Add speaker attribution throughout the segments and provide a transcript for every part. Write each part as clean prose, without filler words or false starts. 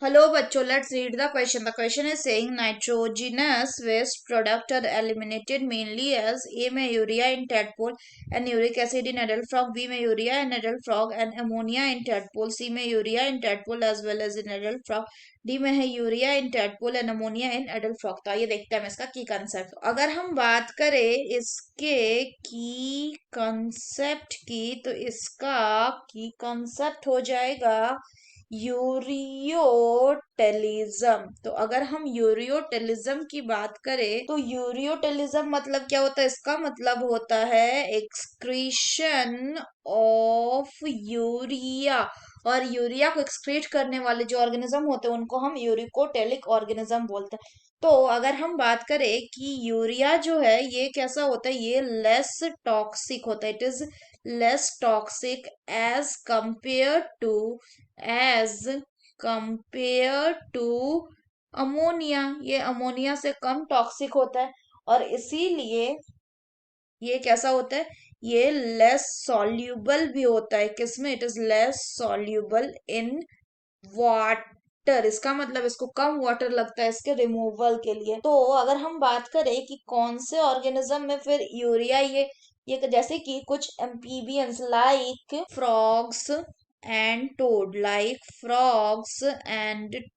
Speaker 1: Hello बच्चों, let's read the question. The question is saying nitrogenous waste product are eliminated mainly as A में urea in tadpole and uric acid in adult frog, B में urea in adult frog and ammonia in tadpole, C में urea in tadpole as well as in adult frog, D में है urea in tadpole and ammonia in adult frog. तो आइए देखते हैं हम इसका की कंसेप्ट. अगर हम बात करें इसके की कंसेप्ट की तो इसका की कंसेप्ट हो जाएगा यूरियोटेलिज्म. तो अगर हम यूरियोटेलिज्म की बात करें तो यूरियोटेलिज्म मतलब क्या होता है? इसका मतलब होता है एक्सक्रीशन ऑफ यूरिया. और यूरिया को एक्सक्रीट करने वाले जो ऑर्गेनिज्म होते हैं उनको हम यूरिकोटेलिक ऑर्गेनिज्म बोलते हैं. तो अगर हम बात करें कि यूरिया जो है ये कैसा होता है, ये लेस टॉक्सिक होता है. It is less toxic as compare to ammonia. ये अमोनिया से कम टॉक्सिक होता है और इसीलिए ये कैसा होता है, ये लेस सॉल्यूबल भी होता है. किसमें? It is less soluble in water. इसका मतलब इसको कम वाटर लगता है इसके रिमूवल के लिए. तो अगर हम बात करें कि कौन से ऑर्गेनिज्म में फिर यूरिया ये जैसे कि कुछ amphibians like frogs and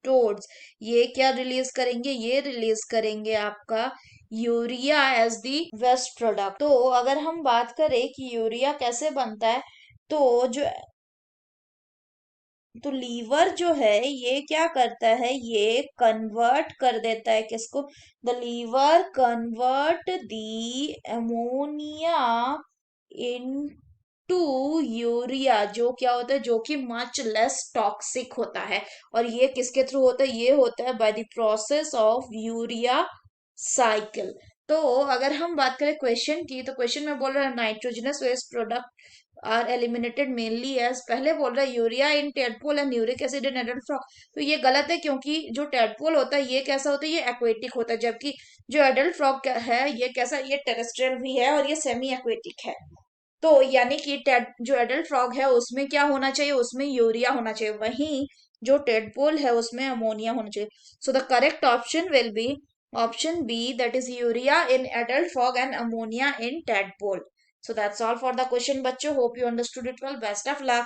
Speaker 1: toad, ये क्या रिलीज करेंगे? ये रिलीज करेंगे आपका urea as the waste product. तो अगर हम बात करें कि यूरिया कैसे बनता है तो जो तो लीवर जो है ये क्या करता है, ये कन्वर्ट कर देता है किसको? The liver convert the ammonia into urea, जो क्या होता है, जो कि मच लेस टॉक्सिक होता है. और ये किसके थ्रू होता है? ये होता है by the process of urea cycle. तो अगर हम बात करें क्वेश्चन की तो क्वेश्चन में बोल रहा है nitrogenous waste product are eliminated mainly as, पहले बोल रहा है urea in tadpole and uric acid in adult frog. तो ये गलत है क्योंकि जो टेडपोल होता है ये कैसा होता है, ये एक्वेटिक होता है, जबकि जो एडल्ट फ्रॉग है ये कैसा, ये टेरेस्ट्रियल भी है और ये सेमी एक्वेटिक है. तो यानी कि जो एडल्ट फ्रॉग है उसमें क्या होना चाहिए, उसमें यूरिया होना चाहिए, वहीं जो टेडपोल है उसमें अमोनिया होना चाहिए. So the correct option will be option B, that is urea in adult frog and ammonia in tadpole. So that's all for the question बच्चों. Hope you understood it well. Best of luck.